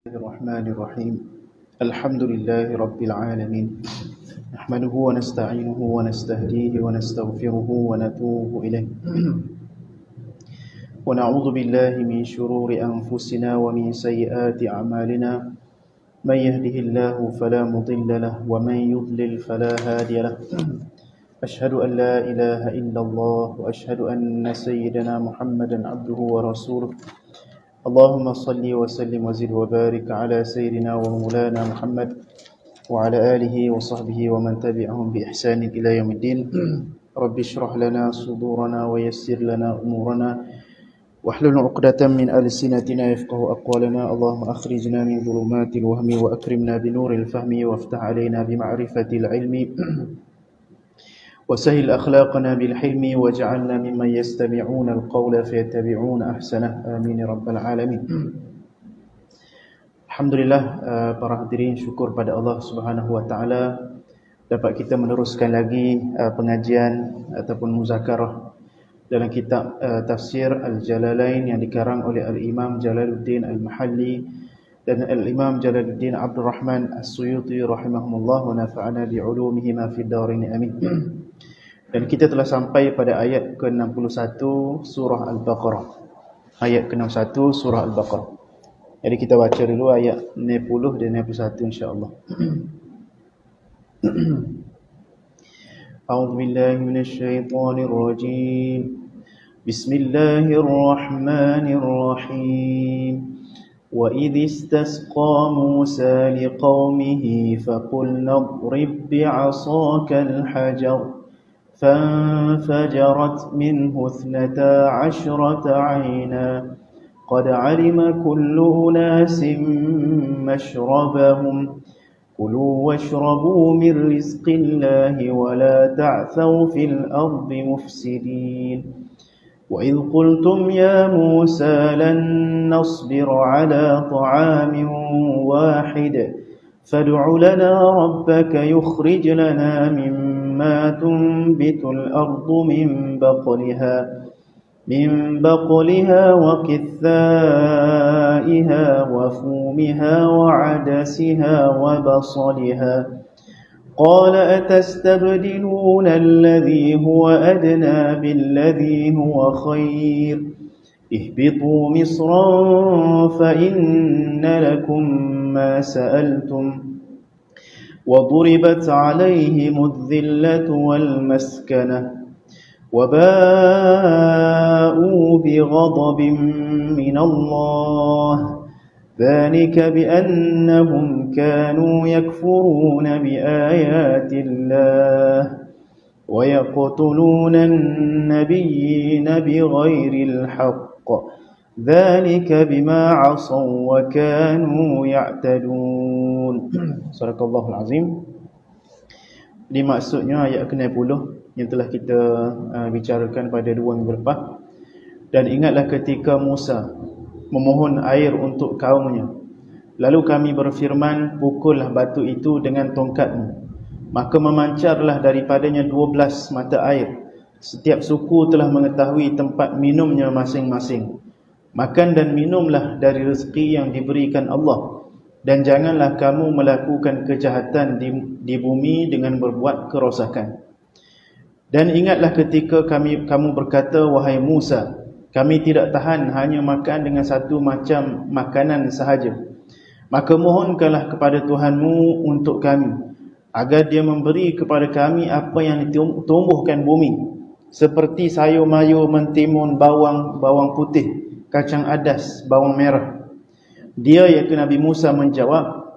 الرحمن الرحيم الحمد لله رب العالمين نحمده ونستعينه ونستهديه ونستغفره ونتوب إليه ونعوذ بالله من شرور أنفسنا ومن سيئات أعمالنا من يهده الله فلا مضل له ومن يضلل فلا هادي له أشهد أن لا إله إلا الله وأشهد أن سيدنا محمدا عبده ورسوله اللهم صل وسلم وزد وبارك على سيدنا ومولانا محمد وعلى آله وصحبه ومن تبعهم بإحسان إلى يوم الدين رب اشرح لنا صدورنا ويسر لنا أمورنا واحلل عقدة من ألسنتنا يفقه أقوالنا اللهم أخرجنا من ظلمات الوهم وأكرمنا بنور الفهم وافتح علينا بمعرفة العلم وسهل أخلاقنا بالحلم واجعلنا ممن يستمعون القول فيتبعون أحسنه آمين رب العالمين. Alhamdulillah, para hadirin, syukur pada Allah Subhanahu wa taala dapat kita meneruskan lagi pengajian ataupun muzakarah dalam kitab tafsir Al-Jalalain yang dikarang oleh Al-Imam Jalaluddin Al-Mahalli dan Al-Imam Jalaluddin Abdul Rahman As-Suyuti rahimahumullah wa nafa'ana bi'ulumihima fid darin amin. Dan kita telah sampai pada ayat ke-61 surah Al-Baqarah. Ayat ke-61 surah Al-Baqarah. Jadi kita baca dulu ayat 60 dan 61 insya-Allah. A'udzu billahi minasy syaithanir rajim. Bismillahirrahmanirrahim. وَإِذِ اسْتَسْقَى مُوسَى لِقَوْمِهِ فَقُلْنَا اضْرِب بِّعَصَاكَ الْحَجَرَ فانفجرت منه 12 عينا قد علم كل أناس مشربهم كلوا واشربوا من رزق الله ولا تعثوا في الأرض مفسدين وإذ قلتم يا موسى لن نصبر على طعام واحد فادع لنا ربك يخرج لنا مما تنبت الأرض من بقلها وكثائها وفومها وعدسها وبصلها قال أتستبدلون الذي هو أدنى بالذي هو خير اهبطوا مصرا فإن لكم ما سألتم وضربت عليهم الذلة والمسكنة وباءوا بغضب من الله ذلك بأنهم كانوا يكفرون بآيات الله ويقتلون النبيين بغير الحق ذلك بما عصوا وكانوا يعتدون. Sadaqallahul azim. Ini maksudnya ayat ke-60 yang telah kita bicarakan pada 2 minggu lepas. Dan ingatlah ketika Musa memohon air untuk kaumnya, lalu kami berfirman, pukullah batu itu dengan tongkatmu, maka memancarlah daripadanya 12 mata air. Setiap suku telah mengetahui tempat minumnya masing-masing. Makan dan minumlah dari rezeki yang diberikan Allah, dan janganlah kamu melakukan kejahatan di bumi dengan berbuat kerosakan. Dan ingatlah ketika kamu berkata, wahai Musa, kami tidak tahan hanya makan dengan satu macam makanan sahaja. Maka mohonkanlah kepada Tuhanmu untuk kami, agar dia memberi kepada kami apa yang ditumbuhkan bumi, seperti sayur-mayur, mentimun, bawang putih, kacang adas, bawang merah. Dia, iaitu Nabi Musa, menjawab,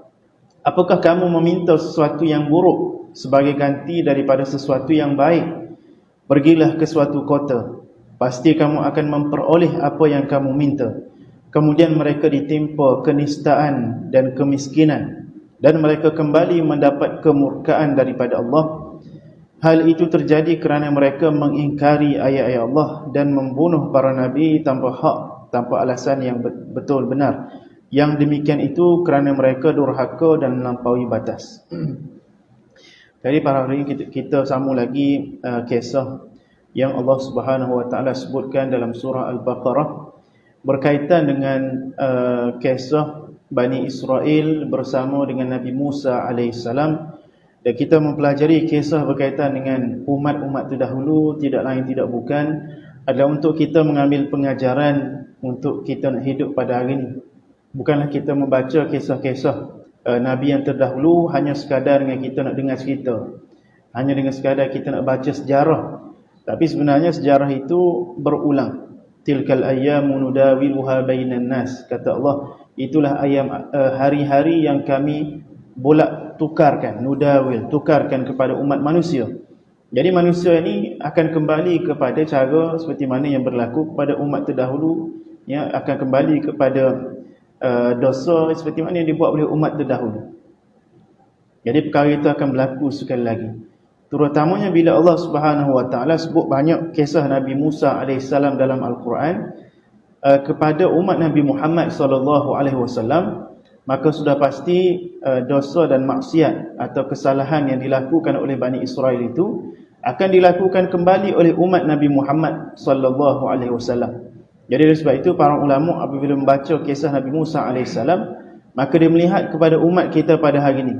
apakah kamu meminta sesuatu yang buruk sebagai ganti daripada sesuatu yang baik? Pergilah ke suatu kota, pasti kamu akan memperoleh apa yang kamu minta. Kemudian mereka ditimpa kenistaan dan kemiskinan, dan mereka kembali mendapat kemurkaan daripada Allah. Hal itu terjadi kerana mereka mengingkari ayat-ayat Allah dan membunuh para nabi tanpa hak, tanpa alasan yang betul benar. Yang demikian itu kerana mereka durhaka dan melampaui batas. Jadi pada hari ini kita sambung lagi kisah yang Allah Subhanahu wa taala sebutkan dalam surah Al-Baqarah berkaitan dengan kisah Bani Israel bersama dengan Nabi Musa alaihissalam. Dan kita mempelajari kisah berkaitan dengan umat-umat terdahulu, tidak lain tidak bukan adalah untuk kita mengambil pengajaran untuk kita nak hidup pada hari ini. Bukanlah kita membaca kisah-kisah Nabi yang terdahulu hanya sekadar dengan kita nak dengar cerita, hanya dengan sekadar kita nak baca sejarah. Tapi sebenarnya sejarah itu berulang. Tilkal ayyamu nudawiluha bainan nas, kata Allah, itulah hari-hari yang kami bolak tukarkan, nudawil, tukarkan kepada umat manusia. Jadi manusia ini akan kembali kepada cara seperti mana yang berlaku kepada umat terdahulu, ya, akan kembali kepada dosa seperti mana yang dibuat oleh umat terdahulu. Jadi perkara itu akan berlaku sekali lagi. Terutamanya bila Allah Subhanahu Wa Taala sebut banyak kisah Nabi Musa alaihissalam dalam Al-Quran kepada umat Nabi Muhammad sallallahu alaihi wasallam, maka sudah pasti dosa dan maksiat atau kesalahan yang dilakukan oleh Bani Israel itu akan dilakukan kembali oleh umat Nabi Muhammad sallallahu alaihi wasallam. Jadi oleh sebab itu para ulama apabila membaca kisah Nabi Musa alaihissalam, maka dia melihat kepada umat kita pada hari ini,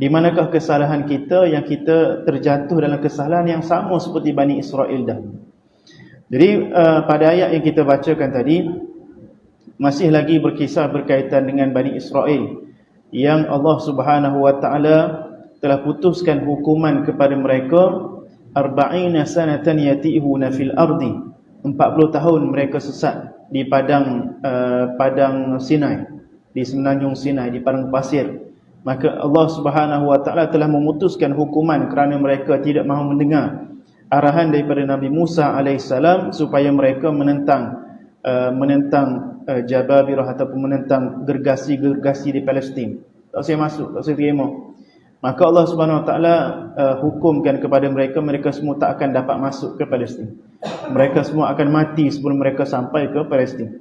di manakah kesalahan kita yang kita terjatuh dalam kesalahan yang sama seperti Bani Israel dahulu. Jadi pada ayat yang kita bacakan tadi masih lagi berkisah berkaitan dengan Bani Israel yang Allah Subhanahu Wa Taala telah putuskan hukuman kepada mereka 40 sanatan yatihuna fil ardi, 40 tahun mereka sesat di padang Sinai, di semenanjung Sinai, di padang pasir. Maka Allah Subhanahu Wa Taala telah memutuskan hukuman kerana mereka tidak mahu mendengar arahan daripada Nabi Musa alaihissalam supaya mereka menentang Jababirah ataupun menentang gergasi-gergasi di Palestin. Tak saya masuk, tak saya terima. Maka Allah Subhanahu Wa Taala hukumkan kepada mereka, mereka semua tak akan dapat masuk ke Palestin. Mereka semua akan mati sebelum mereka sampai ke Palestin.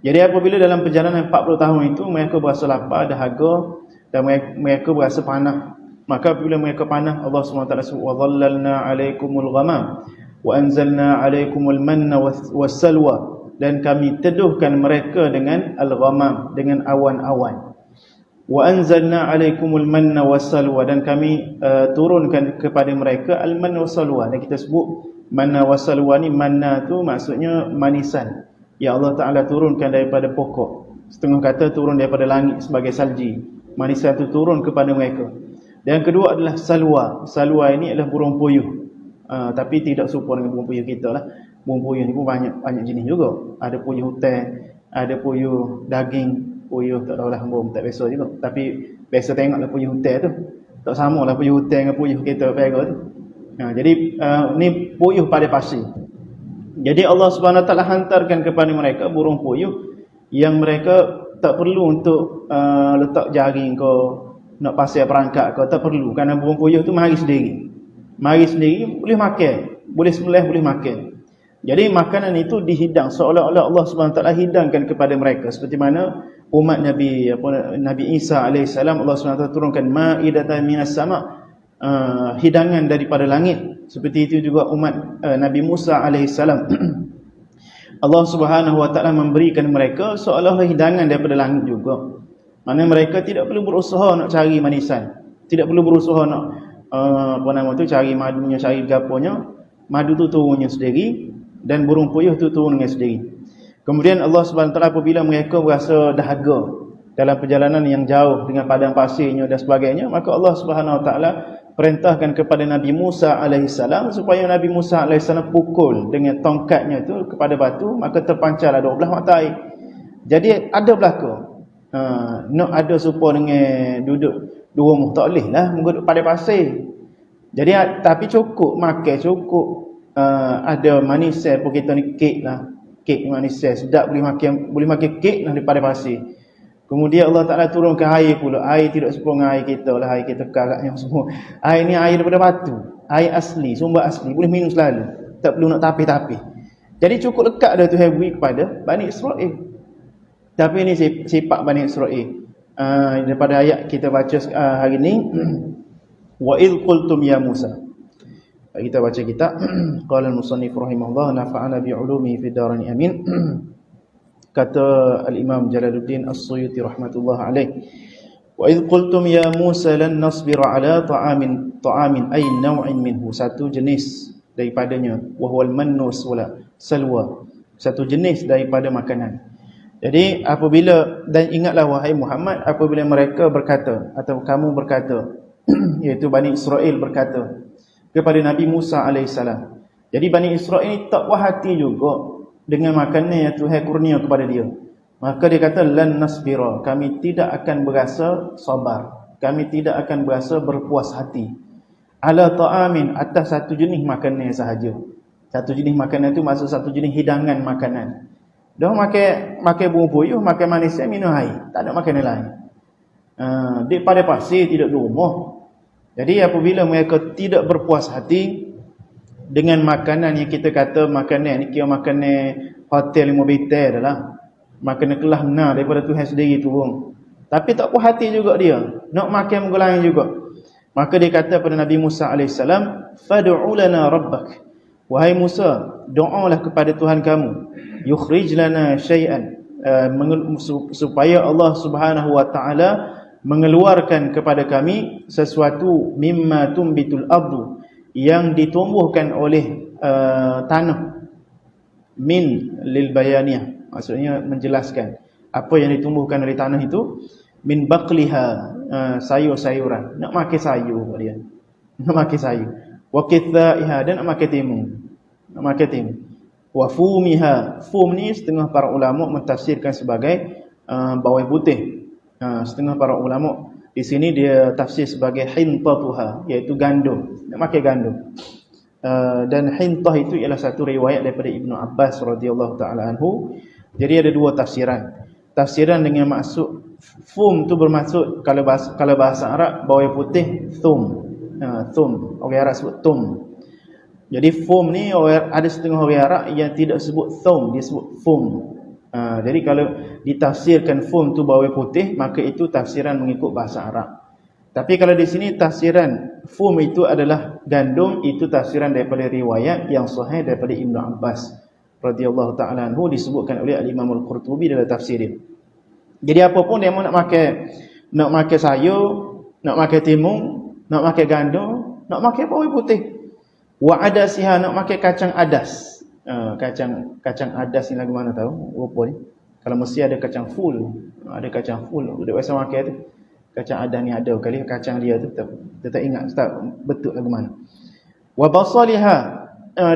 Jadi apabila dalam perjalanan 40 tahun itu mereka berasa lapar, dahaga, dan mereka berasa panah. Maka apabila mereka panah, Allah SWT sebut, وَظَلَّلْنَا عَلَيْكُمُ الْغَمَامِ وَأَنْزَلْنَا عَلَيْكُمُ الْمَنَّ وَالسَّلْوَى, dan kami teduhkan mereka dengan al-ghamam, dengan awan-awan. وَأَنْزَلْنَا عَلَيْكُمُ الْمَنَّ وَالسَّلْوَى, dan kami turunkan kepada mereka al-manna was-salwa. Dan kita sebut manna was-salwa ni, manna tu maksudnya manisan yang Allah Ta'ala turunkan daripada pokok. Setengah kata turun daripada langit sebagai salji. Manisan itu turun kepada mereka. Dan yang kedua adalah salwa. Salwa ini adalah burung puyuh. Tapi tidak serupa dengan burung puyuh kita lah. Burung puyuh ni pun banyak jenis juga. Ada puyuh hutan, ada puyuh daging, puyuh tak tahulah, burung tak biasa juga. Tapi biasa tengoklah puyuh hutan tu. Tak sama lah puyuh hutan dengan puyuh kita pera tu. Jadi ni puyuh pada pasir. Jadi Allah Subhanahu Wa Taala hantarkan kepada mereka burung puyuh yang mereka tak perlu untuk letak jaring ke, nak pasir perangkap ke, tak perlu. Kerana burung puyuh tu mari sendiri. Mari sendiri, boleh makan. Boleh sembelih, boleh makan. Jadi makanan itu dihidang, seolah-olah Allah Subhanahu Wa Taala hidangkan kepada mereka. Seperti mana umat Nabi Isa alaihissalam, Allah Subhanahu Wa Taala turunkan ma'idatan minas sama', hidangan daripada langit. Seperti itu juga umat Nabi Musa alaihissalam. Allah Subhanahu Wa Taala memberikan mereka seolah-olah hidangan daripada langit juga. Mana mereka tidak perlu berusaha nak cari manisan, tidak perlu berusaha nak cari madunya, cari gaponya. Madu tu turunnya sendiri dan burung puyuh tu turunnya sendiri. Kemudian Allah Subhanahu Wa Taala apabila mereka berasa dahaga dalam perjalanan yang jauh dengan padang pasirnya dan sebagainya, maka Allah Subhanahu Wa Taala perintahkan kepada Nabi Musa alaihissalam supaya Nabi Musa alaihissalam pukul dengan tongkatnya itu kepada batu, maka terpancarlah 12 mata air. Jadi ada berlaku. Nak ada serupa dengan duduk dua rumah, tak boleh lah duduk pada pasir. Jadi tapi cukup makan, cukup ada manis pun kita ni kek lah. Kek manis sedap, boleh makan kek lah daripada pasir. Kemudian Allah Ta'ala turunkan air pula. Air tidak serupa dengan air kita lah, air kita karatnya semua. Air ni air daripada batu, air asli, sumber asli, boleh minum selalu, tak perlu nak tapih-tapih. Jadi cukup lekat dah Tuhan beri kepada Bani Israel. Tapi ini sifat Bani Israel. Daripada ayat kita baca hari ni, wa idh qultum ya Musa. Kita baca kitab. Qala al-musannif rahimahullah, nafa'ana bi'ulumi fid darani amin. Kata Al-Imam Jalaluddin As-Suyuti rahmatullah alaih, wa idh qultum ya Musa lan nasbira ala ta'amin ay naw'in minhu, satu jenis daripadanya, wa huwal mannu salwa, satu jenis daripada makanan. Jadi apabila, dan ingatlah wahai Muhammad, apabila mereka berkata atau kamu berkata iaitu Bani Israel berkata kepada Nabi Musa alaihissalam. Jadi Bani Israel ni tak puas hati juga dengan makanan yang Tuhan kurnia kepada dia. Maka dia kata lan nasbira, kami tidak akan berasa sabar, kami tidak akan berasa berpuas hati, ala ta'amin, atas satu jenis makanan sahaja. Satu jenis makanan itu maksud satu jenis hidangan makanan. Dia makan bumbu puyuh, makan manis, minum air, tak ada makanan lain. Dia pada pasir, tidak di rumah. Jadi apabila mereka tidak berpuas hati dengan makanan yang kita kata makanan ni kira makanan hotel 5 bintang adalah makanan kelas benar daripada Tuhan sendiri turun, tapi tak puas hati juga dia, nak makan benda lain juga. Maka dia kata pada Nabi Musa alaihissalam, fad'u lana rabbak, wahai Musa, doalah kepada Tuhan kamu, yukhrij lana syai'an, supaya Allah Subhanahu wa taala mengeluarkan kepada kami sesuatu, mimma tumbitul ardu, yang ditumbuhkan oleh tanah, min lil bayaniyah, maksudnya menjelaskan apa yang ditumbuhkan oleh tanah itu, min baqliha, sayur-sayuran, nak makan sayur dia, nak makan sayur, wa qithaiha, dan nak makan timun, nak makan timun, wa fumiha, fum ni setengah para ulama mentafsirkan sebagai bawang putih, setengah para ulama di sini dia tafsir sebagai hintatuha, iaitu gandum, nak makan gandum. Dan hintah itu ialah satu riwayat daripada Ibnu Abbas radhiyallahu taala anhu. Jadi ada dua tafsiran. Tafsiran dengan maksud fum tu bermaksud, kalau bahasa Arab bawang putih thum. Thum, orang Arab sebut tum. Jadi fum ni ada setengah orang Arab yang tidak sebut thum, dia sebut fum. Jadi kalau ditafsirkan fum tu bawang putih, maka itu tafsiran mengikut bahasa Arab. Tapi kalau di sini tafsiran fum itu adalah gandum, itu tafsiran daripada riwayat yang sahih daripada Ibnu Abbas radhiyallahu taala anhu, disebutkan oleh Al-Imam Al-Qurtubi dalam tafsir dia. Jadi apapun dia nak makan sayur, nak makan timun, nak makan gandum, nak makan bawang putih. Wa adasiha, nak makan kacang adas. Kacang adas ni lagu mana tahu rupa ni. Kalau mesti ada kacang full, ada kacang full dia biasa makan tu. Kacang adas ni ada kali kacang dia tu tak ingat tak betul lagu mana. Wa basaliha,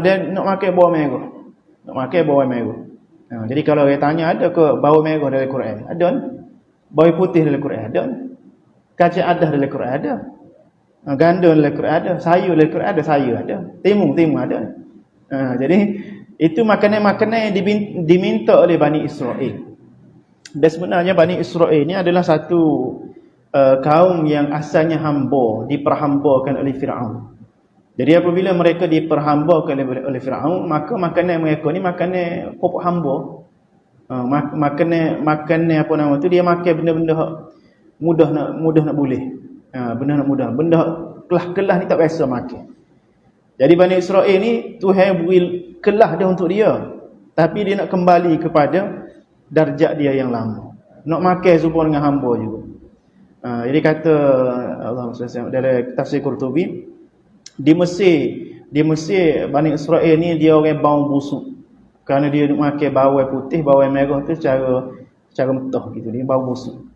dan nak makan bawang merah. Nak makan bawang merah. Jadi kalau dia tanya ada ke bawang merah dalam Quran? Ada. Bawang putih dalam Quran ada. Kacang adas dalam Quran ada. Gandum dalam Quran ada. Sayur dalam Quran ada, sayur ada. Timun ada. Jadi itu makanan-makanan yang diminta oleh Bani Israel. Dan sebenarnya Bani Israel ni adalah satu kaum yang asalnya hamba, diperhambakan oleh Fir'aun. Jadi apabila mereka diperhambakan oleh Fir'aun, maka makanan mereka ni makanan pokok hamba. Makanan apa nama tu, dia makan benda-benda mudah nak boleh. Benda nak mudah, benda kelah-kelah ni tak biasa makan. Jadi Bani Israel ni Tuhan beri kelah dia untuk dia, tapi dia nak kembali kepada darjat dia yang lama, nak makan serupa dengan hamba juga. Jadi kata Allah SWT dalam tafsir Qurtubi, di Mesir Bani Israel ni dia orang bau busuk, kerana dia makan bawang putih, bawang merah tu secara mentah gitu, dia bau busuk.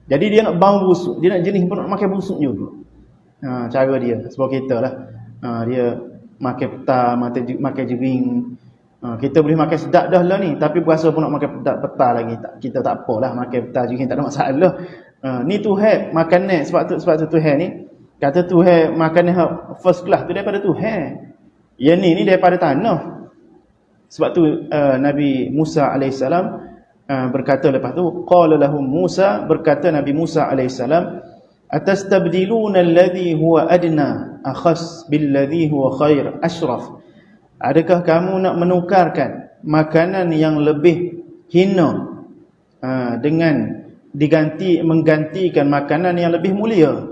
Jadi dia nak bau busuk, dia nak jenis pun nak makan busuk juga. Cara dia sebab kita lah, dia makan peta, makan jering. Kita boleh makan sedap dah lah ni, tapi berasa pun nak makan peta lagi, kita tak apalah, makan peta jering tak ada masalah. Ni Tuhan makanan, sebab tu Tuhan ni kata Tuhan makanan first class tu daripada Tuhan. Yang ni daripada tanah. Sebab tu Nabi Musa alaihissalam berkata lepas tu, qala lahum Musa, berkata Nabi Musa alaihissalam, atastabdiluna alladhi huwa adna akhas billadhi huwa khair ashraf. Adakah kamu nak menukarkan makanan yang lebih hina dengan menggantikan makanan yang lebih mulia,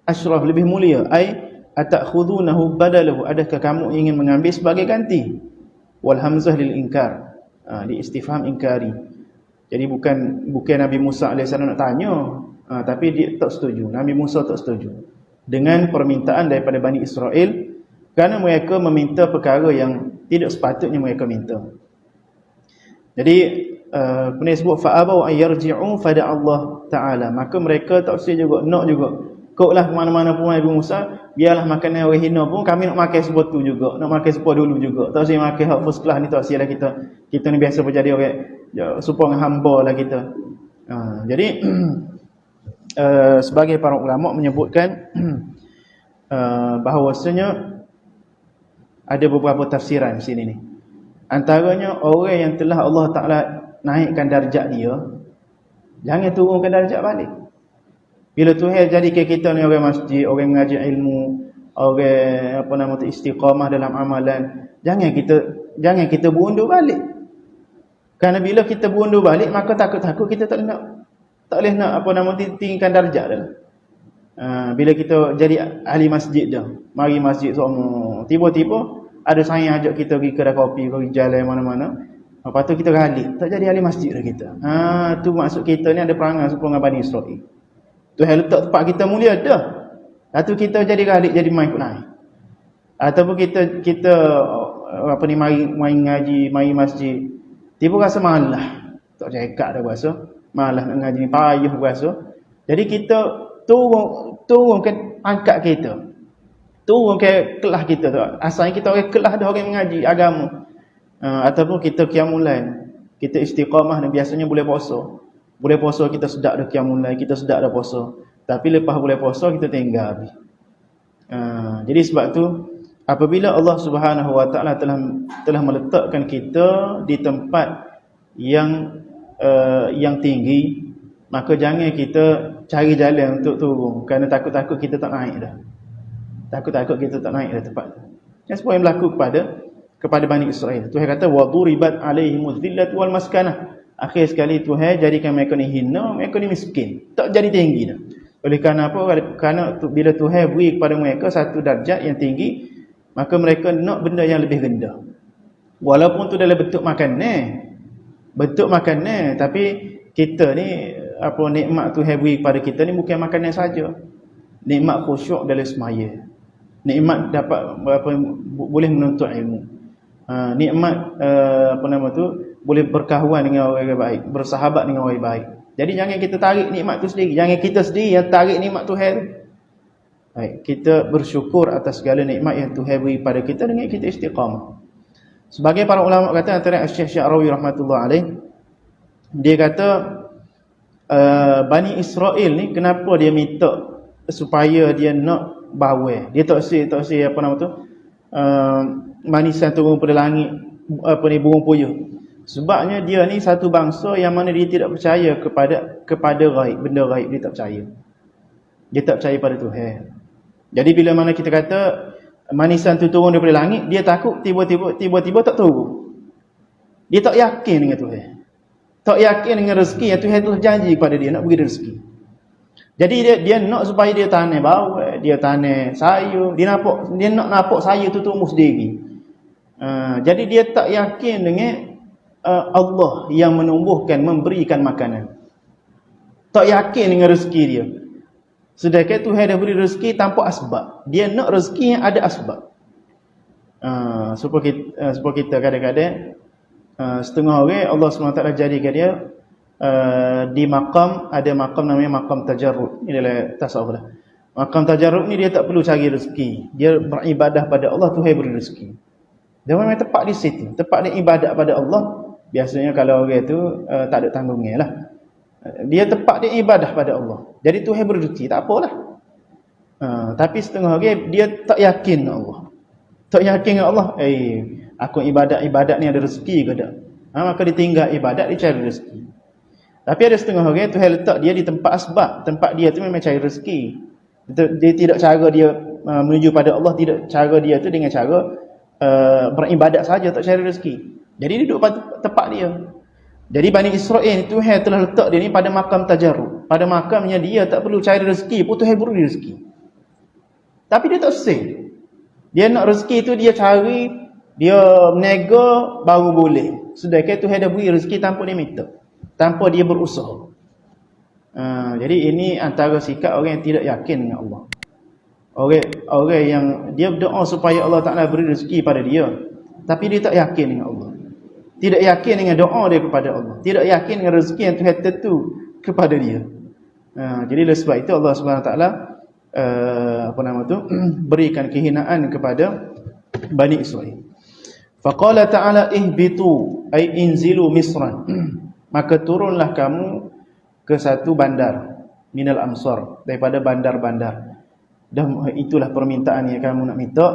ashraf, lebih mulia, ai atakhudunahu badalahu, adakah kamu ingin mengambil sebagai ganti? Wal hamzah lil inkar, di istifham inkari. Jadi bukan Nabi Musa AS nak tanya, tapi dia tak setuju. Nabi Musa tak setuju dengan permintaan daripada Bani Israel, kerana mereka meminta perkara yang tidak sepatutnya mereka minta. Jadi kemudian sebut fa'abau ayyarji'u fada Allah Ta'ala, maka mereka tak usah juga nak juga koklah ke mana-mana pun Nabi Musa, biarlah makanan orang hina pun kami nak makan sebab tu juga, nak makan sebab dulu juga, tak usah makan hak first class ni, tak usah lah kita ni biasa berjadi orang supaya hamba lah kita. Jadi sebagai para ulama menyebutkan bahawasanya ada beberapa tafsiran di sini ni. Antaranya orang yang telah Allah Ta'ala naikkan darjat dia, jangan turunkan darjat balik. Bila Tuhan jadikan kita ni orang masjid, orang mengaji ilmu, orang istiqamah dalam amalan, jangan kita berundur balik. Kerana bila kita berundur balik, maka takut-takut kita tak boleh nak tinggikan darjat dah. Bila kita jadi ahli masjid dah, mari masjid semua, tiba-tiba ada saya ajak kita pergi kedai kopi, pergi jalan mana-mana, lepas tu kita galik, tak jadi ahli masjid dah kita. Tu maksud kita ni ada perangai supaya dengan Bani Israel. Tuhan letak tempat kita mulia dah, lepas tu kita jadi galik, jadi main ikut naik. Ataupun kita main ngaji, main masjid, tiba rasa malah, tak cekak dah rasa malah nak ngaji ni, payuh rasa. Jadi kita turunkan angkat kita, turunkan kelas kita tu. Asalnya kita orang kelas dah orang mengaji agama, ataupun kita qiyamulan, kita istiqamah dan biasanya boleh puasa kita sedap dah qiyamulan, kita sedap dah puasa, tapi lepas boleh puasa kita tinggal habis. Jadi sebab tu apabila Allah Subhanahu Wa Taala telah meletakkan kita di tempat yang tinggi, maka jangan kita cari jalan untuk turun, kerana takut-takut kita tak naik dah. Takut-takut kita tak naik dah tempat tu. Yang semua yang berlaku kepada Bani Israel. Tuhan kata wa duribat alaihimuz zillatu wal maskanah. Akhir sekali Tuhan jadikan mereka ni hina, mereka ni miskin, tak jadi tinggi dah. Oleh kerana apa? Kerana bila Tuhan beri kepada mereka satu darjat yang tinggi, maka mereka nak benda yang lebih rendah. Walaupun tu dalam bentuk makanan, tapi kita ni nikmat Tuhan beri kepada kita ni bukan makanan saja. Nikmat khusyuk dalam semaya, nikmat dapat boleh menuntut ilmu, nikmat boleh berkawan dengan orang yang baik, bersahabat dengan orang yang baik. Jadi jangan kita tarik nikmat tu sendiri, jangan kita sendiri yang tarik nikmat Tuhan tu. Baik, kita bersyukur atas segala nikmat yang Tuhan beri pada kita dengan kita istiqamah. Sebagai para ulama kata, antara Syekh Sya'rawi rahmatullah alaih, dia kata Bani Israel ni kenapa dia minta supaya dia nak bawel, dia tak usah manisan turun pada langit, burung puyuh. Sebabnya dia ni satu bangsa yang mana dia tidak percaya kepada ghaib, benda ghaib dia tak percaya. Dia tak percaya pada Tuhan. Jadi bila mana kita kata manisan tu turun daripada langit, dia takut tiba-tiba tak turun. Dia tak yakin dengan Tuhan. Tak yakin dengan rezeki yang Tuhan telah janji kepada dia nak beri rezeki. Jadi dia nak supaya dia tanam bawang, dia tanam sayur, dia nak nampak sayur tu tumbuh sendiri. Jadi dia tak yakin dengan Allah yang menumbuhkan, memberikan makanan. Tak yakin dengan rezeki dia. Sedangkan Tuhan dah beri rezeki tanpa asbab. Dia nak rezeki yang ada asbab. Supaya kita kadang-kadang setengah orang Allah SWT jadikan dia di maqam, ada maqam namanya maqam tajarrud. Ini adalah tasawuf lah. Maqam tajarrud ni dia tak perlu cari rezeki. Dia beribadah pada Allah, Tuhan beri rezeki. Dia memang tepat di situ. Tepat dia ibadat pada Allah. Biasanya kalau orang tu tak ada tanggungnya lah. Dia tepat dia ibadah pada Allah. Jadi Tuhan beri rezeki, tak apalah. Tapi setengah orang dia tak yakin dengan Allah. Tak yakin dengan Allah. Aku ibadat ni ada rezeki ke tak? Maka dia tinggal ibadat, dia cari rezeki. Tapi ada setengah orang Tuhan letak dia di tempat asbab. Tempat dia tu memang cari rezeki. Dia tidak cara dia menuju pada Allah, tidak cara dia tu dengan cara beribadat saja, tak cari rezeki. Jadi dia duduk pada tempat dia. Jadi Bani Israel Tuhan telah letak dia ni pada makam tajarrud. Pada makamnya dia tak perlu cari rezeki pun Tuhan beri rezeki. Tapi dia tak sel. Dia nak rezeki tu dia cari, dia menega baru boleh. Sedangkan Tuhan dah beri rezeki tanpa dia minta. tanpa dia berusaha. Jadi ini antara sikap orang yang tidak yakin dengan Allah. Orang yang dia berdoa supaya Allah Ta'ala beri rezeki pada dia, tapi dia tak yakin dengan Allah. Tidak yakin dengan doa dia kepada Allah. Tidak yakin dengan rezeki yang Tuhan tentu kepada dia. Jadi oleh sebab itu Allah Subhanahu Wa Ta'ala berikan kehinaan kepada Bani Israel. Faqala ta'ala ihbitu ay inzilu misran. Maka turunlah kamu ke satu bandar minal amsar, daripada bandar-bandar. Dan itulah permintaan yang kamu nak minta,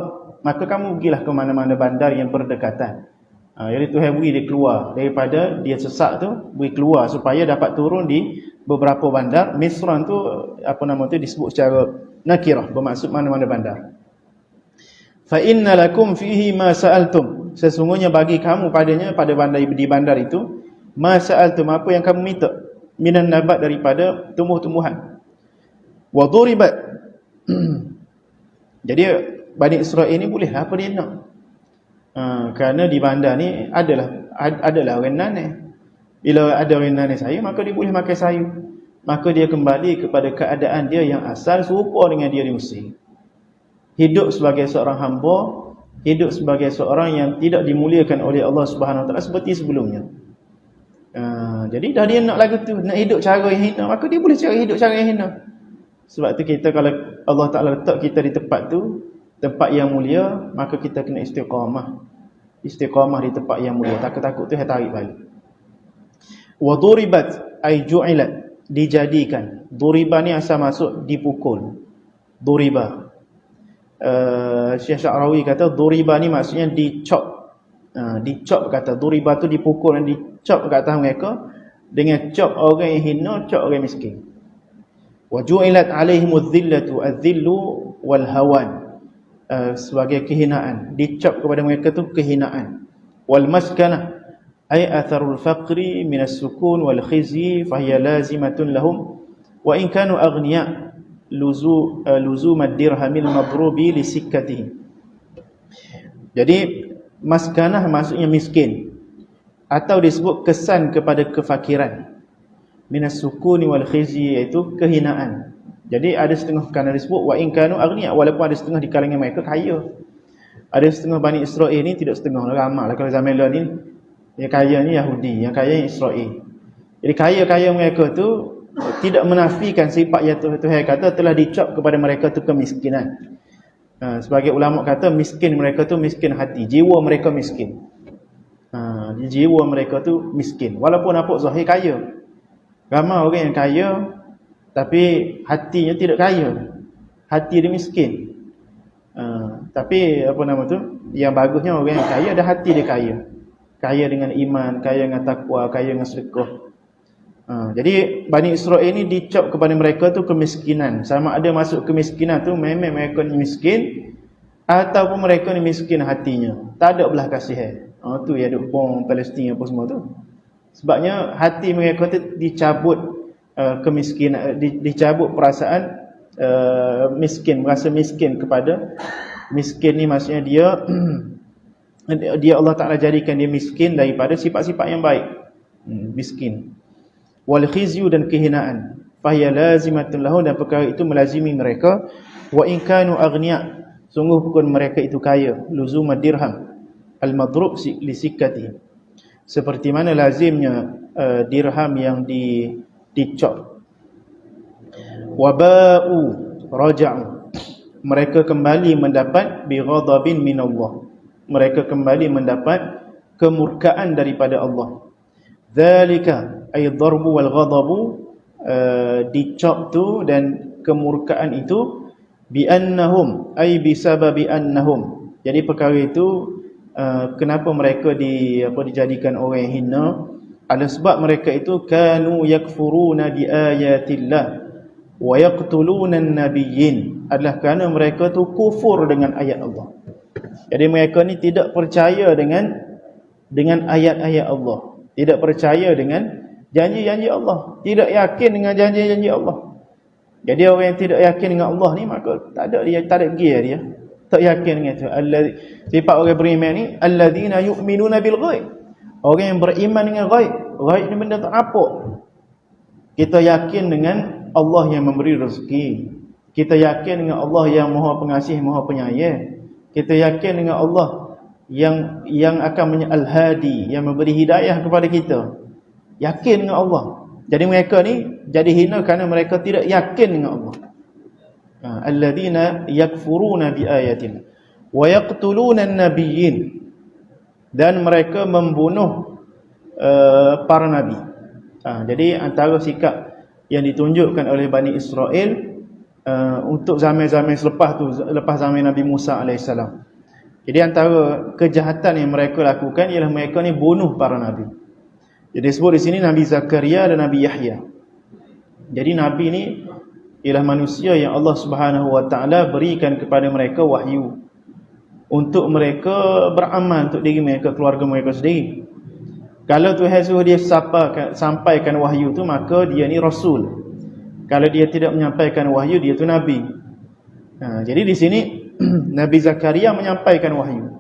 maka kamu pergilah ke mana-mana bandar yang berdekatan. Jadi Tuhan beri dia keluar daripada dia sesak tu, beri keluar supaya dapat turun di beberapa bandar. Misran tu disebut secara nakirah, bermaksud mana-mana bandar. Fa inna lakum fihi ma sa'altum. Sesungguhnya bagi kamu padanya, pada bandar, di bandar itu, ma sa'altum, apa yang kamu minta, minan nabat, daripada tumbuh-tumbuhan. Wa duribat. Jadi Bani Israel ni boleh apa dia nak. Kerana di bandar ni adalah orang nanai. Bila ada orang nanai sayur, maka dia boleh makan sayur. Maka dia kembali kepada keadaan dia yang asal, serupa dengan dia di Mesir. Hidup sebagai seorang hamba, hidup sebagai seorang yang tidak dimuliakan oleh Allah Subhanahu Wa Taala seperti sebelumnya. Jadi dah dia nak lagu tu, nak hidup cara yang hina, maka dia boleh hidup cara yang hina. Sebab tu kita, kalau Allah Ta'ala letak kita di tempat tu, tempat yang mulia, maka kita kena istiqamah. Istiqamah di tempat yang mulia. Takut-takut tu tarik balik. Wa duribat ay ju'ilat, dijadikan. Duriba ni asal masuk dipukul. Duriba. Syekh Sya'rawi kata duriba ni maksudnya dicop. Dicop kata. Duriba tu dipukul dan dicop kat atas mereka dengan cop orang yang hina, cop orang miskin. Wa ju'ilat alaihimudz dhillatu adz-dhillu wal hawan, sebagai kehinaan, dicap kepada mereka tu kehinaan. Wal maskanah ay atharul faqri min as-sukun wal khizyi fa hiya lazimatun lahum wa in kanu aghniya luzum ad-dirhamil madrubi li sikkatihi. Jadi maskanah maksudnya miskin, atau disebut kesan kepada kefakiran. Minas sukuni wal khizyi, iaitu kehinaan. Jadi ada setengah kerana disebut wa in kanu aghniya, walaupun ada setengah di kalangan mereka kaya. Ada setengah Bani Israel ni, tidak setengah, ramai lah kalau zaman lalu ni. Yang kaya ni Yahudi, yang kaya Israel. Jadi kaya-kaya mereka tu tidak menafikan sifat yang Tuhan kata telah dicap kepada mereka tu kemiskinan. Sebagai ulama kata miskin mereka tu miskin hati, jiwa mereka miskin. Jiwa mereka tu miskin, walaupun nampak zahir kaya. Ramai orang yang kaya tapi hatinya tidak kaya, hati dia miskin. Tapi yang bagusnya orang yang kaya dah hati dia kaya. Kaya dengan iman, kaya dengan takwa, kaya dengan sedekah. Jadi Bani Israel ni dicap kepada mereka tu kemiskinan. Sama ada masuk kemiskinan tu memang mereka ni miskin, ataupun mereka ni miskin hatinya, tak ada belah kasihan. Tu yang ada bom Palestin apa semua tu. Sebabnya hati mereka tu dicabut kemiskinan, dicabut perasaan miskin, merasa miskin kepada miskin ni maksudnya dia Allah Ta'ala jadikan dia miskin daripada sifat-sifat yang baik. Miskin. Wal khizyu, dan kehinaan. Fahiya lazimatun lahu, dan perkara itu melazimi mereka. Wa in kanu aghniya, sungguh pun mereka itu kaya. Luzum dirham al-madrub li sikkati, seperti mana lazimnya dirham yang dicop. Waba'u raja'u, mereka kembali mendapat bi ghadabin minallah, mereka kembali mendapat kemurkaan daripada Allah. Dzalika ay darbu wal ghadabu, dicop tu dan kemurkaan itu, bi annahum ay bisababi annahum, jadi perkara itu kenapa mereka dijadikan orang yang hina, adalah sebab mereka itu kanu yakfuruna bi ayatillah wa yaqtuluna an-nabiyyin, adalah kerana mereka tu kufur dengan ayat Allah. Jadi mereka ni tidak percaya dengan ayat-ayat Allah, tidak percaya dengan janji-janji Allah, tidak yakin dengan janji-janji Allah. Jadi orang yang tidak yakin dengan Allah ni, maka tak ada gear dia. Tak yakin dengan itu. Sifat orang beriman ni alladzina yu'minuna bil ghaib, orang yang beriman dengan ghaib. Ghaib ni benda tak nampak. Kita yakin dengan Allah yang memberi rezeki. Kita yakin dengan Allah yang Maha Pengasih, Maha Penyayang. Kita yakin dengan Allah yang akan al-hadi, yang memberi hidayah kepada kita. Yakin dengan Allah. Jadi mereka ni jadi hina kerana mereka tidak yakin dengan Allah. Alladzina yakfuruna biayatina wa yaqtuluna an-nabiyyin, dan mereka membunuh para nabi. Jadi antara sikap yang ditunjukkan oleh Bani Israel untuk zaman-zaman selepas tu, lepas zaman Nabi Musa AS. Jadi antara kejahatan yang mereka lakukan ialah mereka ni bunuh para nabi. Jadi disebut di sini Nabi Zakaria dan Nabi Yahya. Jadi nabi ni ialah manusia yang Allah Subhanahu Wa Taala berikan kepada mereka wahyu untuk mereka beramal untuk diri mereka, keluarga mereka sendiri. Kalau Tuhan suruh dia sampaikan wahyu tu, maka dia ni rasul. Kalau dia tidak menyampaikan wahyu, dia tu nabi. Jadi di sini Nabi Zakaria menyampaikan wahyu.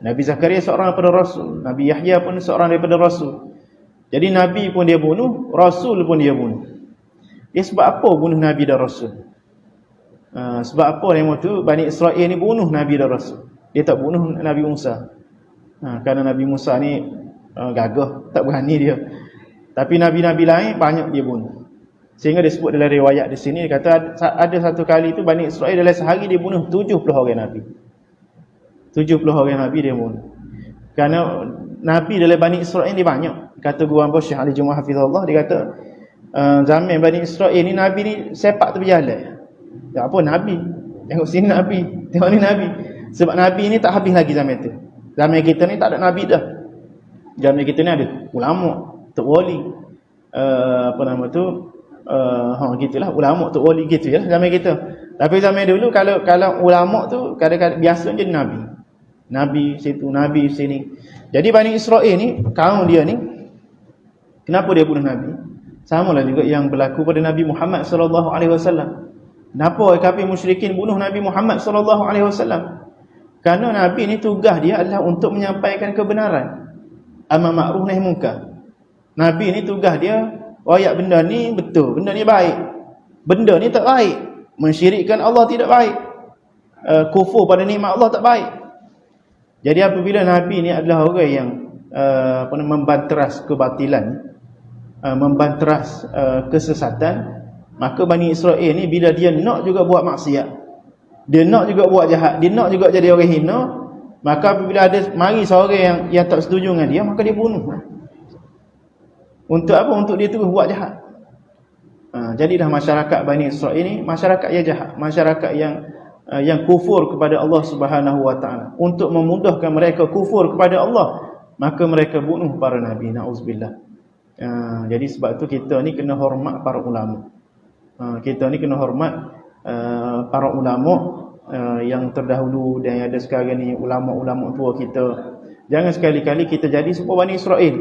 Nabi Zakaria seorang daripada rasul, Nabi Yahya pun seorang daripada rasul. Jadi nabi pun dia bunuh, rasul pun dia bunuh. Dia sebab apa bunuh nabi dan rasul? Sebab apa yang tu Bani Israel ni bunuh nabi dan rasul? Dia tak bunuh Nabi Musa. Kerana Nabi Musa ni gagah, tak berani dia. Tapi nabi-nabi lain banyak dia bunuh. Sehingga disebut dalam riwayat di sini, dia kata ada satu kali tu Bani Israel dalam sehari dia bunuh 70 orang nabi. 70 orang nabi dia bunuh. Kerana nabi dalam Bani Israel ni banyak. Kata Guru Hamba Syekh Ali Jumaah Hafizahullah, dia kata zaman Bani Israel ni nabi ni sepak tu berjalan. Tak apa nabi. Tengok sini nabi, tengok ni nabi. Sebab nabi ni tak habis lagi zaman tu. Zaman kita ni tak ada nabi dah. Zaman kita ni ada ulama, tok wali, apa nama tu, gitulah, ulama, tok wali gitu ya zaman kita. Tapi zaman dulu kalau ulama tu kadang-kadang biasa jadi nabi. Nabi situ, nabi sini. Jadi Bani Israel ni, kaum dia ni, kenapa dia bunuh nabi? Samalah juga yang berlaku pada Nabi Muhammad sallallahu alaihi wasallam. Kenapa kafir musyrikin bunuh Nabi Muhammad sallallahu alaihi wasallam? Kerana nabi ni tugas dia adalah untuk menyampaikan kebenaran. Amar ma'ruf nahi munkar. Nabi ni tugas dia royak benda ni betul, benda ni baik, benda ni tak baik. Mensyirikkan Allah tidak baik, kufur pada nikmat Allah tak baik. Jadi apabila Nabi ni adalah orang yang membanteras kebatilan, membanteras kesesatan, maka Bani Israel ni bila dia nak juga buat maksiat, dia nak juga buat jahat, dia nak juga jadi orang hina, maka apabila ada mari seorang yang tak setuju dengan dia, maka dia bunuh. Untuk apa? Untuk dia terus buat jahat. Jadilah masyarakat Bani Israel ini masyarakat yang jahat, masyarakat yang kufur kepada Allah Subhanahu Wa Taala. Untuk memudahkan mereka kufur kepada Allah, maka mereka bunuh para nabi. Nauzubillah. Jadi sebab tu kita ni kena hormat para ulama. Kita ni kena hormat para ulama yang terdahulu dan yang ada sekarang ni, ulama-ulama tua kita. Jangan sekali-kali kita jadi seperti Bani Israel,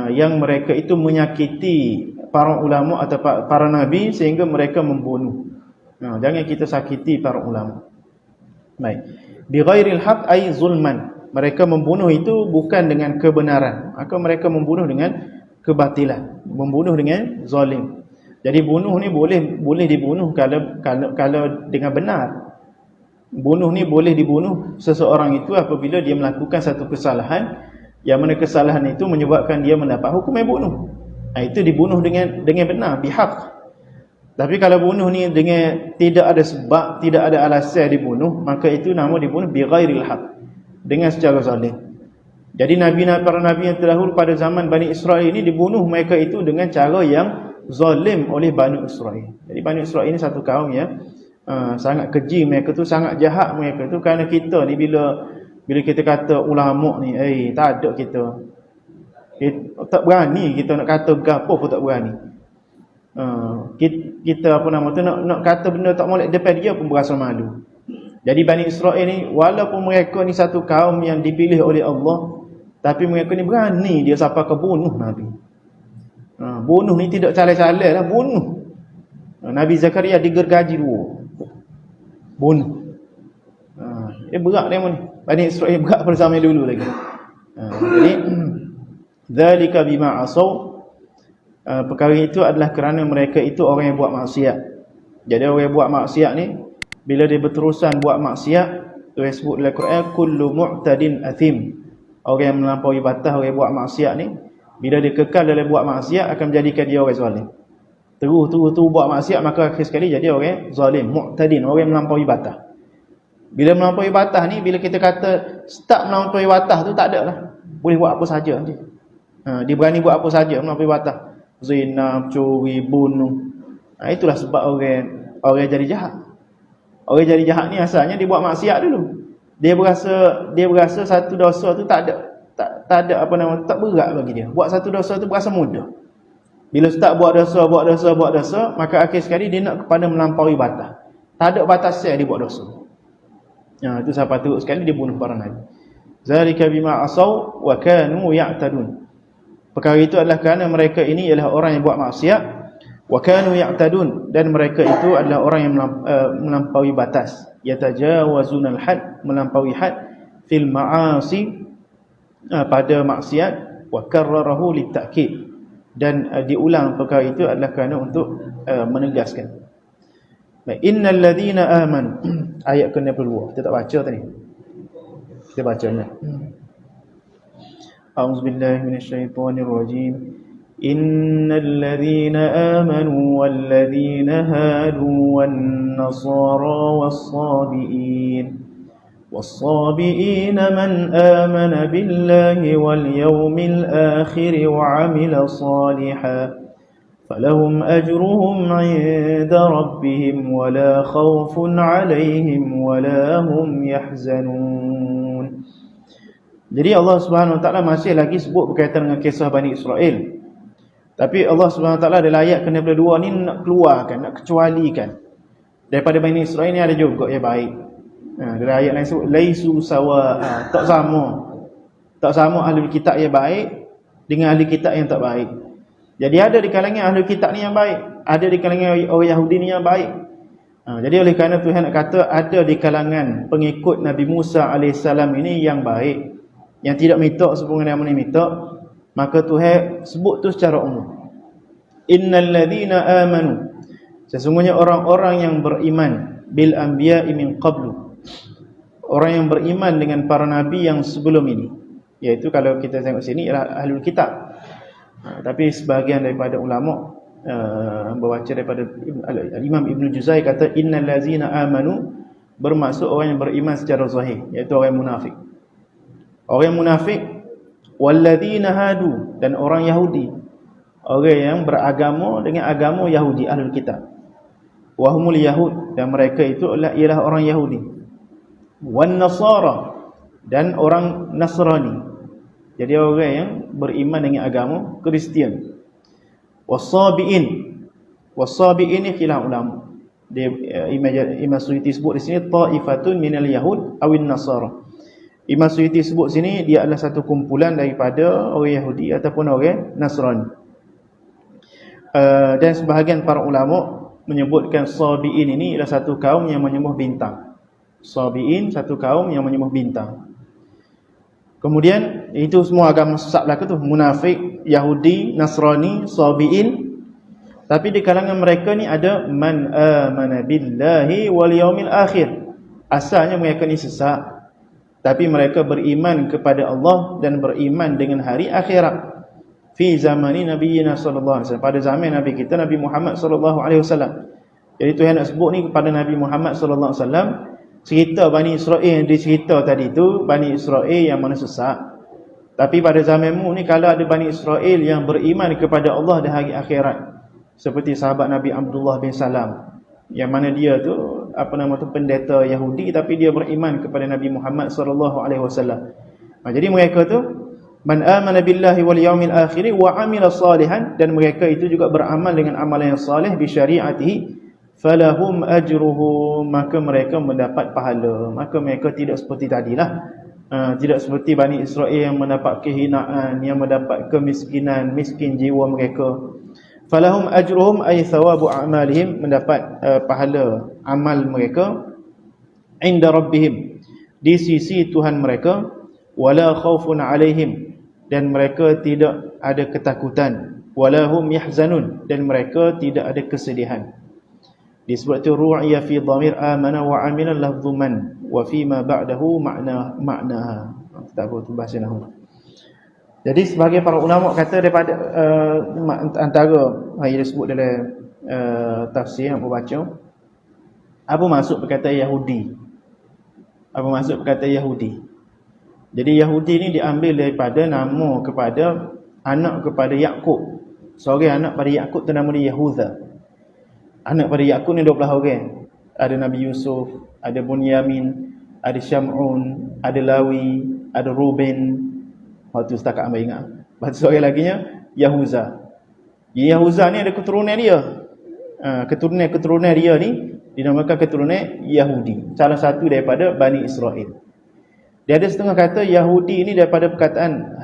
yang mereka itu menyakiti para ulama atau para nabi sehingga mereka membunuh. Jangan kita sakiti para ulama. Baik. Bi ghairil haq ay zulman. Mereka membunuh itu bukan dengan kebenaran, maka mereka membunuh dengan kebatilan, membunuh dengan zalim. Jadi bunuh ni boleh dibunuh kalau dengan benar. Bunuh ni boleh dibunuh seseorang itu apabila dia melakukan satu kesalahan, yang mana kesalahan itu menyebabkan dia mendapat hukum yang bunuh. Itu dibunuh dengan benar, bihaq. Tapi kalau bunuh ni dengan tidak ada sebab, tidak ada alasan dibunuh, maka itu nama dibunuh bi ghairil haq, dengan secara zalim. Jadi para nabi yang terdahulu pada zaman Bani Israel ini dibunuh mereka itu dengan cara yang zalim oleh Bani Israel. Jadi Bani Israel ini satu kaum yang sangat keji, mereka tu sangat jahat mereka tu. Kerana kita ni bila kita kata ulama ni, tak ada kita tak berani, kita nak kata gapo pun tak berani. Kita apa nama tu nak kata benda tak molek depan dia pun berasa malu. Jadi Bani Israel ni walaupun mereka ni satu kaum yang dipilih oleh Allah, tapi mereka ni berani dia sampai ke bunuh Nabi. Bunuh ni tidak calai-calai lah, bunuh. Nabi Zakaria digergaji dua, bunuh. Berat dia ni. Bani Israel berat pada zaman dulu lagi. Jadi Dzalika bima asaw, perkara itu adalah kerana mereka itu orang yang buat maksiat. Jadi orang yang buat maksiat ni, bila dia berterusan buat maksiat, tu yang sebut dalam Quran, kullu mu'tadin athim. Orang yang melampaui batas, orang yang buat maksiat ni, bila dia kekal dalam buat maksiat, akan menjadikan dia orang zalim. Terus buat maksiat, maka akhir sekali jadi orang zalim, mu'tadin, orang yang melampaui batas. Bila melampaui batas ni, bila kita kata start melampaui batas tu, tak ada lah. Boleh buat apa saja. Dia berani buat apa saja melampaui batas. Zina, curi, bunuh. Itulah sebab orang jadi jahat. Orang jadi jahat ni asalnya dia buat maksiat dulu. Dia berasa satu dosa tu tak ada apa nama, tak berat bagi dia. Buat satu dosa tu berasa mudah. Bila start buat dosa, maka akhir sekali dia nak kepada melampaui batas. Tak ada batasnya dia buat dosa. Itu sampai teruk sekali dia bunuh para nabi. Zalika bima asaw wa kanu ya'tadun. Perkara itu adalah kerana mereka ini ialah orang yang buat maksiat, wa kanu ya'tadun, dan mereka itu adalah orang yang melampaui batas. Yatajawazunal had, melampaui had fil ma'asi, pada maksiat, wa karrarahu litta'kid, dan diulang perkara itu adalah kerana untuk menegaskan. Baik, innal ladzina amanu, ayat ke-62. Kita tak baca tadi. Kita bacanya. A'udzubillahi minasyaitonir rajim. Innal ladzina amanu wal ladzina hadu wan nasara was-sabiin والصابئين من آمن بالله واليوم الآخر وعمل صالحا فلهم أجرهم عند ربهم ولا خوف عليهم ولا هم يحزنون. Jadi Allah Subhanahu Wa Taala masih lagi sebut berkaitan dengan kisah Bani Israel. Tapi Allah Subhanahu Wa Taala dalam ayat ke-62 ni nak keluarkan, nak kecualikan daripada Bani Israel ni ada juga yang baik. Dalam ayat lain sebut laisu sawa, tak sama ahli kitab yang baik dengan ahli kitab yang tak baik. Jadi ada di kalangan ahli kitab ni yang baik, ada di kalangan orang Yahudi ni yang baik. Jadi oleh kerana Tuhan nak kata ada di kalangan pengikut Nabi Musa AS ini yang baik, yang tidak minta sebagaimana yang minta, maka Tuhan sebut tu secara umum. Innal ladzina amanu, sesungguhnya orang-orang yang beriman bil anbiya'i min qablu, orang yang beriman dengan para nabi yang sebelum ini, iaitu kalau kita tengok sini ialah ahlul kitab. Tapi sebahagian daripada ulama membaca daripada Imam Ibn Juzai kata innal ladzina amanu bermaksud orang yang beriman secara zahir, iaitu orang yang munafik. Orang yang munafik, wal ladzina hadu, dan orang Yahudi, orang yang beragama dengan agama Yahudi, ahlul kitab. Wa humul yahud, dan mereka itu ialah orang Yahudi. Wan nasara, dan orang Nasrani. Jadi orang yang beriman dengan agama Kristian. Was-sabiin, was-sabiin ni khilaf ulama. Imam Suyuti sebut di sini ta'ifatun minal yahud awin nasara. Imam Suyuti sebut sini dia adalah satu kumpulan daripada orang Yahudi ataupun orang Nasrani. Dan sebahagian para ulama menyebutkan sabiin ini adalah satu kaum yang menyembah bintang. Sabiin, satu kaum yang menyembah bintang. Kemudian itu semua agama sesat belaka tu, munafik, Yahudi, Nasrani, sabiin. Tapi di kalangan mereka ni ada man amana billahi wal yaumil akhir. Asalnya mereka ni sesat, tapi mereka beriman kepada Allah dan beriman dengan hari akhirat. Fi zamani nabiyina sallallahu alaihi wasallam, pada zaman nabi kita Nabi Muhammad sallallahu alaihi wasallam. Jadi Tuhan nak sebut ni kepada Nabi Muhammad sallallahu alaihi wasallam, cerita Bani Israel yang dicerita tadi tu Bani Israel yang mana sesat. Tapi pada zamanmu ni kalau ada Bani Israel yang beriman kepada Allah dan hari akhirat, seperti sahabat Nabi Abdullah bin Salam, yang mana dia tu pendeta Yahudi tapi dia beriman kepada Nabi Muhammad sallallahu alaihi wasallam. Jadi mereka tu man amana billahi wal yaumil akhir wa amila salihan, dan mereka itu juga beramal dengan amalan yang saleh bi syariatihi, falahum ajruhum, maka mereka mendapat pahala. Maka mereka tidak seperti tadilah, tidak seperti Bani Israel yang mendapat kehinaan, yang mendapat kemiskinan, miskin jiwa mereka. Falahum ajruhum ay thawabu a'malihim, mendapat pahala amal mereka, inda rabbihim, di sisi Tuhan mereka, wala khaufun alaihim, dan mereka tidak ada ketakutan, walahum yahzanun, dan mereka tidak ada kesedihan. Disebut tu ru'ya fi dhamir amana wa amila lafdhu man wa fi ma ba'dahu ma'naha. Tak apa tu bahasa nahwu. Jadi sebagai para ulama kata daripada antara yang disebut dalam tafsir yang aku baca, apa maksud perkataan Yahudi? Apa maksud perkataan Yahudi? Jadi Yahudi ni diambil daripada nama kepada anak kepada Yakub. Seorang anak pada Yakub tu nama dia Yahuza. Anak pada Yakub ni 12 orang. Ada Nabi Yusuf, ada Bunyamin, ada Syam'un, ada Lawi, ada Ruben. Waktu setakat hamba ingat. Lepas tu seorang laginya Yahuza. Yahuza ni ada keturunan dia. Keturunan dia ni dinamakan keturunan Yahudi. Salah satu daripada Bani Israel. Dia ada setengah kata Yahudi ini daripada perkataan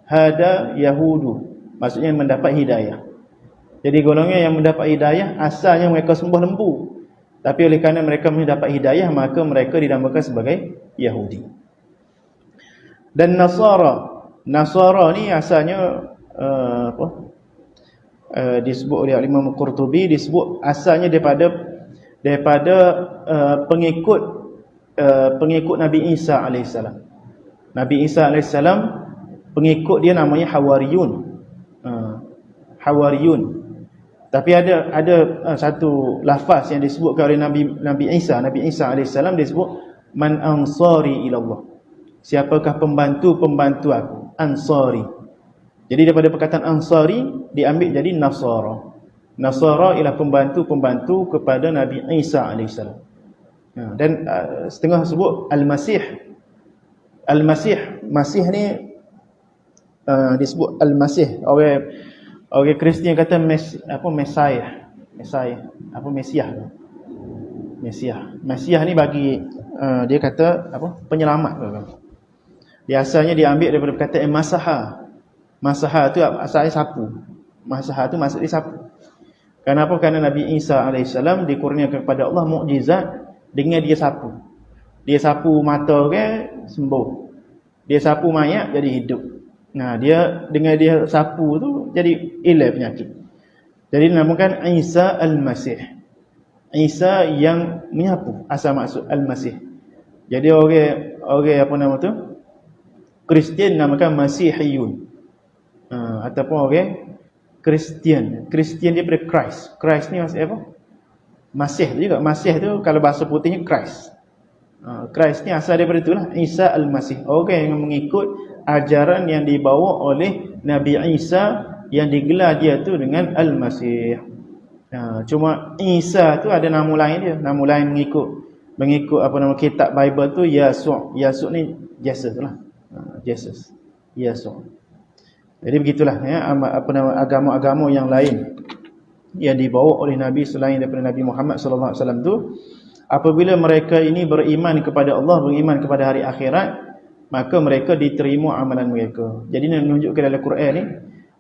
hada Yahudu, maksudnya mendapat hidayah. Jadi golongan yang mendapat hidayah asalnya mereka sembah lembu, tapi oleh kerana mereka mendapat hidayah maka mereka dinamakan sebagai Yahudi. Dan Nasara ni asalnya disebut oleh Imam Qurtubi, disebut asalnya daripada pengikut Nabi Isa AS. Nabi Isa AS, pengikut dia namanya Hawariyun. Hawariyun. Tapi ada satu lafaz yang disebutkan oleh Nabi Isa AS, dia sebut man ansari ilallah. Siapakah pembantu aku? Ansari. Jadi daripada perkataan ansari diambil jadi Nasara. Nasara ialah pembantu kepada Nabi Isa AS. Dan setengah sebut Al-Masih. Masih ni disebut Al-Masih. Orang Kristian kata Mesiah. Mesiah ni bagi dia kata penyelamat. Dia asalnya diambil daripada perkataan Masaha. Masaha tu asalnya sapu. Masaha tu maksud dia sapu. Kenapa? Kerana Nabi Isa AS dikurniakan kepada Allah mukjizat dengan dia sapu. Dia sapu mata orang sembuh. Dia sapu mayat jadi hidup. Nah, dengan dia sapu tu jadi hilang penyakit. Jadi dinamakan Isa Al-Masih. Isa yang menyapu, asal maksud Al-Masih. Jadi orang Kristian namakan Masihiyun. Ataupun orang Kristian dia pada Christ. Christ ni maksud apa? Masih tu juga. Masih tu kalau bahasa putihnya Christ. Christ ni asal daripada itulah Isa Al-Masih. Orang yang mengikut ajaran yang dibawa oleh Nabi Isa yang digelar dia tu dengan Al-Masih. Cuma Isa tu ada nama lain dia. Nama lain mengikut kitab Bible tu Yasuk. Yasuk ni Jesus lah. Jesus. Yasuk. Jadi begitulah ya, agama-agama yang lain yang dibawa oleh Nabi selain daripada Nabi Muhammad sallallahu alaihi wasallam tu, apabila mereka ini beriman kepada Allah, beriman kepada hari akhirat, maka mereka diterima amalan mereka. Jadi ini menunjukkan dalam Quran ni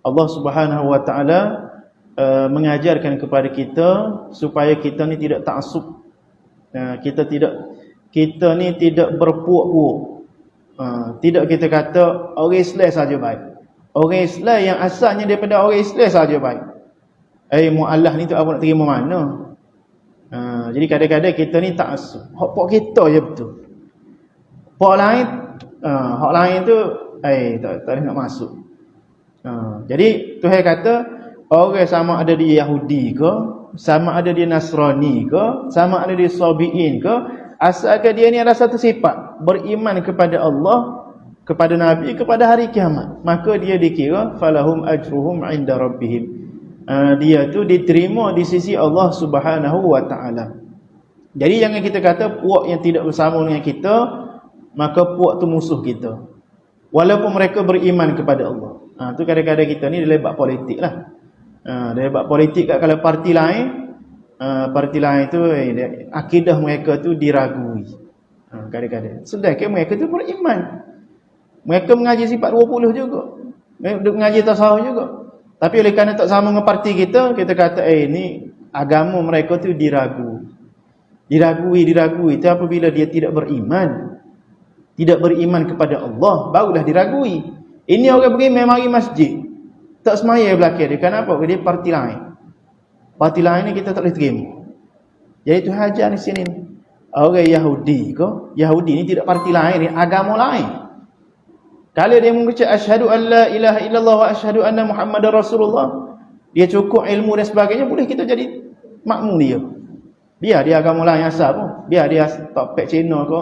Allah Subhanahu wa taala mengajarkan kepada kita supaya kita ni tidak ta'assub. Kita ni tidak berpuak-puak. Tidak kita kata orang Islam saja baik. Orang Islam yang asalnya daripada orang Islam saja baik. Mu'allah ni tu apa nak terima mana? Jadi kadang-kadang kita ni ta'assub. Hak kita je betul. Hak lain tu tak boleh nak masuk. Jadi Tuhan kata orang sama ada dia Yahudi ke, sama ada dia Nasrani ke, sama ada dia Sabi'in ke, asalkan dia ni ada satu sifat, beriman kepada Allah, kepada Nabi, kepada hari kiamat, maka dia dikira falahum ajruhum inda rabbihim. Dia tu diterima di sisi Allah Subhanahu wa taala. Jadi jangan kita kata puak yang tidak bersama dengan kita, maka puak tu musuh kita. Walaupun mereka beriman kepada Allah. Tu kadang-kadang kita ni dalam bab politik lah. Dalam bab politik kalau parti lain tu akidah mereka tu diragui. Kadang-kadang. Sedangkan mereka tu beriman. Mereka mengaji sifat 20 juga. Mereka mengaji tasawuf juga. Tapi oleh kerana tak sama dengan parti kita, kita kata ni agama mereka tu diragui. Diragui. Itu apabila dia tidak beriman. Tidak beriman kepada Allah, barulah diragui. Ini orang beriman mari masjid, tak semaya belakang dia. Kenapa? Dia parti lain. Parti lain ni kita tak boleh terima. Jadi Tuhan ajar di sini. Orang Yahudi ke? Yahudi ni tidak parti lain, ni agama lain. Kalau dia mengucap asyhadu an la ilaha illallah wa asyhadu anna Muhammadar Rasulullah, dia cukup ilmu dan sebagainya, boleh kita jadi makmum dia. Biar dia agama lain asal pun. Biar dia topek Cina ke,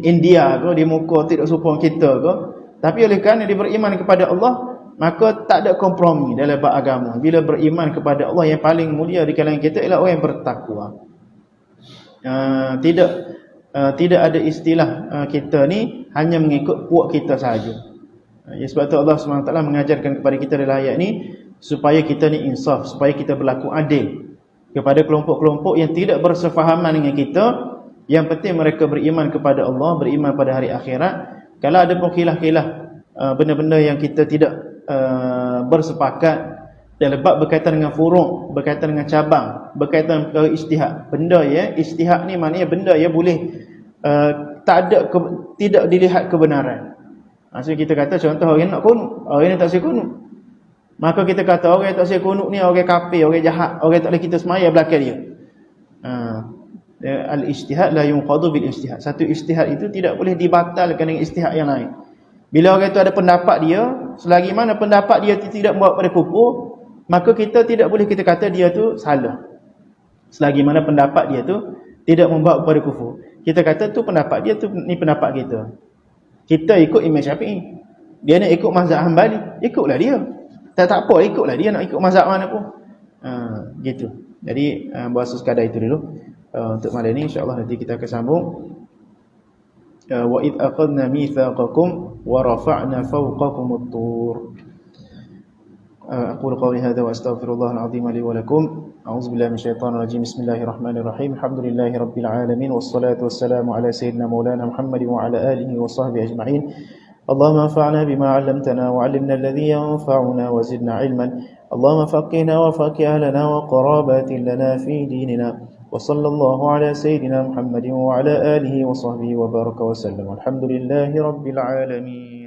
India ke, dia muka tidak serupa kita ke. Tapi oleh kerana dia beriman kepada Allah, maka tak ada kompromi dalam bab agama. Bila beriman kepada Allah, yang paling mulia di kalangan kita ialah orang yang bertakwa. Tidak ada istilah kita ni hanya mengikut puak kita sahaja. Sebab tu Allah SWT mengajarkan kepada kita dalam ayat ni supaya kita ni insaf, supaya kita berlaku adil kepada kelompok-kelompok yang tidak bersefahaman dengan kita. Yang penting mereka beriman kepada Allah, beriman pada hari akhirat. Kalau ada pun khilaf-khilaf, benda-benda yang kita tidak bersepakat dalam bab berkaitan dengan furu', berkaitan dengan cabang, berkaitan dengan ijtihad. Benda ya, ijtihad ni maknanya benda ya boleh tidak dilihat kebenaran. Maksudnya kita kata contoh orang nak kunut, orang ni tak boleh kunut. Maka kita kata orang tak boleh kunut ni orang kafir, orang jahat, orang tak boleh kita semaya belakang dia. Al-ijtihad la yunqadu bil ijtihad. Satu ijtihad itu tidak boleh dibatalkan dengan ijtihad yang lain. Bila orang itu ada pendapat dia, selagi mana pendapat dia tidak membawa pada kufur, maka kita tidak boleh kita kata dia tu salah. Selagi mana pendapat dia tu tidak membawa kepada kufur, kita kata tu pendapat dia, tu ni pendapat kita. Kita ikut Imam Syafi'i, dia nak ikut mazhab Hanbali, ikutlah dia. Tak apa, ikutlah dia nak ikut mazhab mana pun. Gitu. Jadi bahasa sekadar itu dulu. Untuk malam ni insya-Allah nanti kita akan sambung. Wa id aqadna mitsaqakum wa rafa'na fawqakum at-tur. أقول قولي هذا وأستغفر الله العظيم لي ولكم. أعوذ بالله من الشيطان الرجيم. بسم الله الرحمن الرحيم. الحمد لله رب العالمين والصلاة والسلام على سيدنا مولانا محمد وعلى آله وصحبه أجمعين. اللهم انفعنا بما علمتنا وعلمنا الذي ينفعنا وزدنا علما. اللهم فقهنا وفقه أهلنا وقرابات لنا في ديننا. وصلى الله على سيدنا محمد وعلى آله وصحبه وبارك وسلم. الحمد لله رب العالمين.